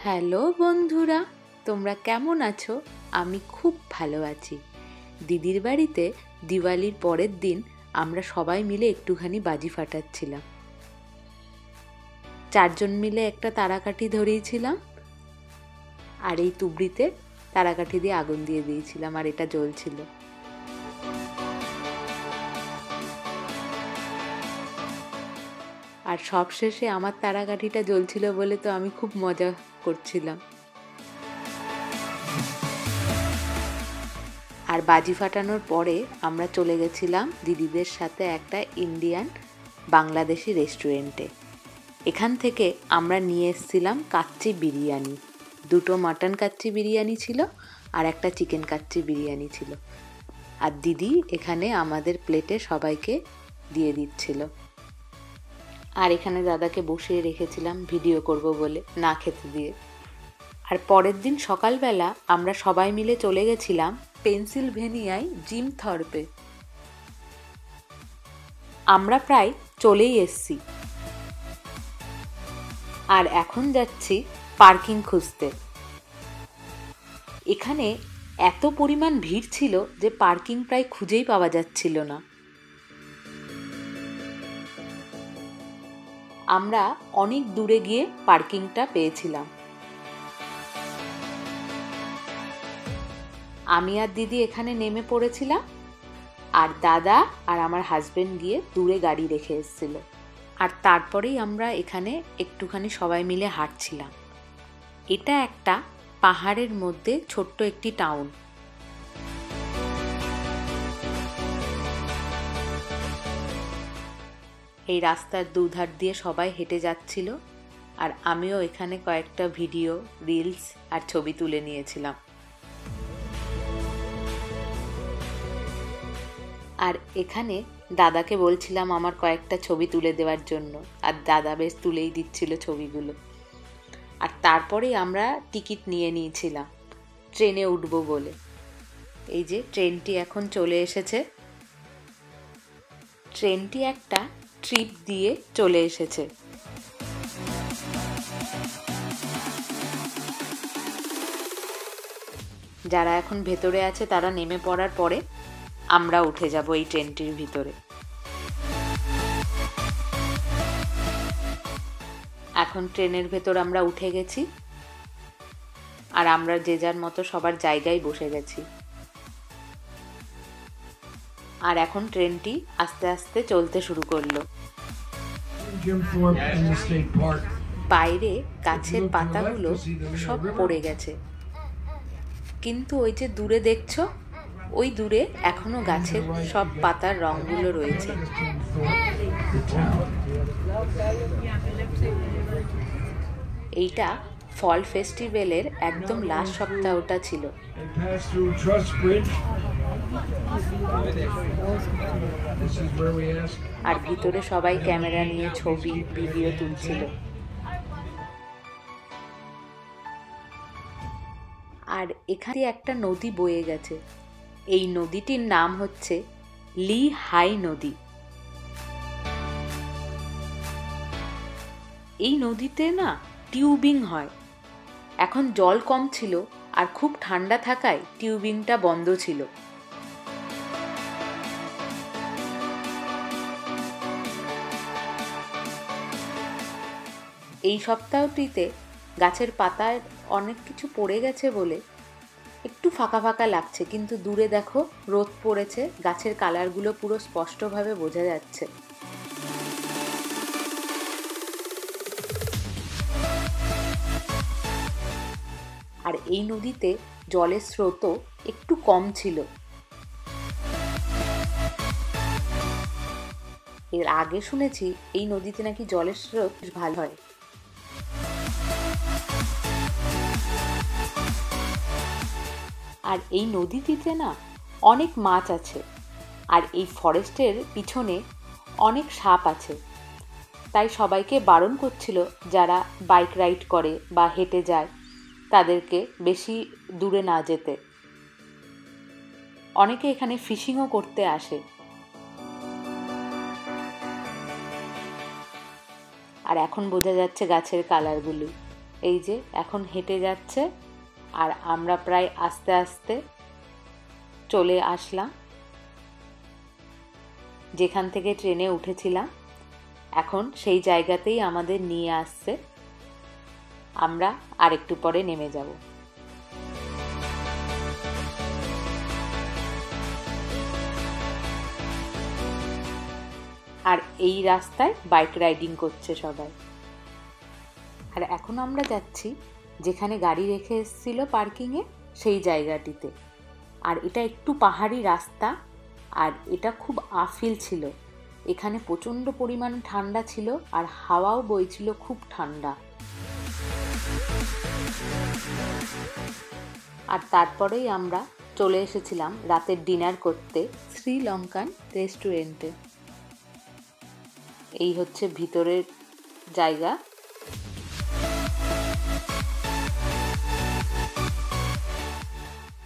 Hello বন্ধুরা, তোমরা কেমন আছো? আমি খুব ভালো আছি। দিদির বাড়িতে দিওয়ালির পরের দিন আমরা সবাই মিলে একটুখানি বাজি ফাটাচ্ছিলাম। 4 জন মিলে একটা তারাকাঠি ধরিয়েছিলাম, আর এই তুবড়িতে তারাকাঠি দিয়ে আগুন দিয়ে দিয়েছিলাম, আর এটা জ্বলছিল। আর সবশেষে আমার তারাকাঠিটা জ্বলছিল বলে তো আমি খুব মজা করছিলাম। আর বাজি ফাটানোর পরে আমরা চলে গেছিলাম দিদিদের সাথে একটা ইন্ডিয়ান বাংলাদেশি রেস্টুরেন্টে। এখান থেকে আমরা নিয়ে এসেছিলাম কাচ্চি বিরিয়ানি। 2টো মাটন কাচ্চি বিরিয়ানি ছিল আর একটা চিকেন কাচ্চি বিরিয়ানি ছিল। আর দিদি এখানে আমাদের প্লেটে সবাইকে দিয়ে দিচ্ছিল। আর এখানে দাদাকে বসিয়ে রেখেছিলাম ভিডিও করব বলে, না খেতে দিয়ে। আর পরের দিন সকালবেলা আমরা সবাই মিলে চলে গেছিলাম পেনসিলভেনিয়ায় জিম থর্পে। আমরা প্রায় চলেই এসেছি, আর এখন যাচ্ছি পার্কিং খুঁজতে। এখানে এত পরিমাণ ভিড় ছিল যে পার্কিং প্রায় খুঁজেই পাওয়া যাচ্ছিল না। আমরা অনেক দূরে গিয়ে পার্কিংটা পেয়েছিলাম। আমি আর দিদি এখানে নেমে পড়েছিলাম, আর দাদা আর আমার হাজবেন্ড গিয়ে দূরে গাড়ি রেখে এসেছিল। আর তারপরেই আমরা এখানে একটুখানি সবাই মিলে হাঁটছিলাম। এটা একটা পাহাড়ের মধ্যে ছোট্ট একটি টাউন। এই রাস্তার দুধার দিয়ে সবাই হেঁটে যাচ্ছিল, আর আমিও এখানে কয়েকটা ভিডিও, রিলস আর ছবি তুলে নিয়েছিলাম। আর এখানে দাদাকে বলছিলাম আমার কয়েকটা ছবি তুলে দেওয়ার জন্য, আর দাদা বেশ তুলেই দিচ্ছিল ছবিগুলো। আর তারপরেই আমরা টিকিট নিয়ে নিয়েছিলাম ট্রেনে উঠবো বলে। এই যে ট্রেনটি এখন চলে এসেছে। ট্রেনটি একটা ট্রিপ দিয়ে চলে এসেছে। যারা এখন ভেতরে আছে তারা নেমে পড়ার পরে আমরা উঠে যাব এই ট্রেনটির ভিতরে। এখন ট্রেনের ভেতর আমরা উঠে গেছি, আর আমরা যে যার মতো সবার জায়গায় বসে গেছি। আর এখন ট্রেনটি আস্তে আস্তে চলতে শুরু করলো। বাইরে গাছের পাতাগুলো সব পড়ে গেছে, কিন্তু ওই যে দূরে দেখছো, ওই দূরে এখনো গাছের সব পাতার রঙগুলো রয়েছে। এইটা ফল ফেস্টিভ্যালের একদম লাস্ট সপ্তাহটা ছিল। আর ভিতরে সবাই ক্যামেরা নিয়ে ছবি, ভিডিও তুলছিল। আর এখানে একটা নদী বয়ে গেছে। এই নদীটির নাম হচ্ছে লি হাই নদী। এই নদীতে না টিউবিং হয়। এখন জল কম ছিল আর খুব ঠান্ডা থাকায় টিউবিংটা বন্ধ ছিল। এই সপ্তাহটিতে গাছের পাতায় অনেক কিছু পড়ে গেছে বলে একটু ফাঁকা ফাঁকা লাগছে, কিন্তু দূরে দেখো রোদ পড়েছে, গাছের কালারগুলো পুরো স্পষ্টভাবে বোঝা যাচ্ছে। আর এই নদীতে জলের স্রোতও একটু কম ছিল। এর আগে শুনেছি এই নদীতে নাকি জলের স্রোত ভালো হয়। আর এই নদীটিতে না অনেক মাছ আছে, আর এই ফরেস্টের পিছনে অনেক সাপ আছে। তাই সবাইকে বারণ করছিল যারা বাইক রাইড করে বা হেঁটে যায় তাদেরকে বেশি দূরে না যেতে। অনেকে এখানে ফিশিংও করতে আসে। আর এখন বোঝা যাচ্ছে গাছের কালারগুলি। এই যে এখন হেঁটে যাচ্ছে, আর আমরা প্রায় আস্তে আস্তে চলে আসলাম যেখান থেকে ট্রেনে উঠেছিলাম। এখন সেই জায়গাতেই আমাদের নিয়ে আসছে, আমরা আরেকটু পরে নেমে যাব। আর এই রাস্তায় বাইক রাইডিং করছে সবাই। আর এখন আমরা যাচ্ছি যেখানে গাড়ি রেখে এসেছিল পার্কিংয়ে, সেই জায়গাটিতে। আর এটা একটু পাহাড়ি রাস্তা, আর এটা খুব আফিল ছিল। এখানে প্রচণ্ড পরিমাণে ঠান্ডা ছিল, আর হাওয়াও বইছিল খুব ঠান্ডা। আর তারপরেই আমরা চলে এসেছিলাম রাতের ডিনার করতে শ্রীলঙ্কান রেস্টুরেন্টে। এই হচ্ছে ভিতরের জায়গা।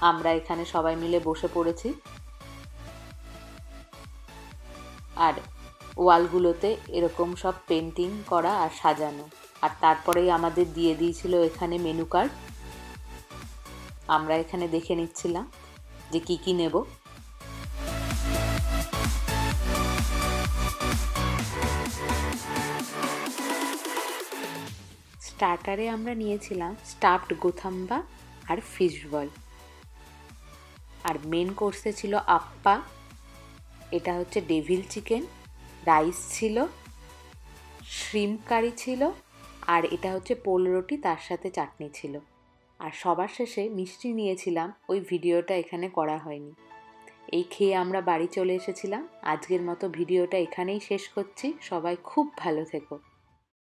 আমরা এখানে সবাই মিলে বসে পড়েছি, আর ওয়ালগুলোতে এরকম সব পেন্টিং করা আর সাজানো। আর তারপরেই আমাদের দিয়ে দিয়েছিল এখানে মেনু কার্ড। আমরা এখানে দেখে নিচ্ছিলাম যে কি কি নেব। স্টার্টারে আমরা নিয়েছিলাম স্টাফড গোথাম্বা আর ফিশ বল। আর মেন কোর্সে ছিল আপ্পা, এটা হচ্ছে ডেভিল চিকেন, রাইস ছিল, শ্রিম্প কারি ছিল, আর এটা হচ্ছে পোল রুটি, তার সাথে চাটনি ছিল। আর সবার শেষে মিষ্টি নিয়েছিলাম, ওই ভিডিওটা এখানে করা হয়নি। এই খেয়ে আমরা বাড়ি চলে এসেছিলাম। আজকের মতো ভিডিওটা এখানেই শেষ করছি। সবাই খুব ভালো থেকো।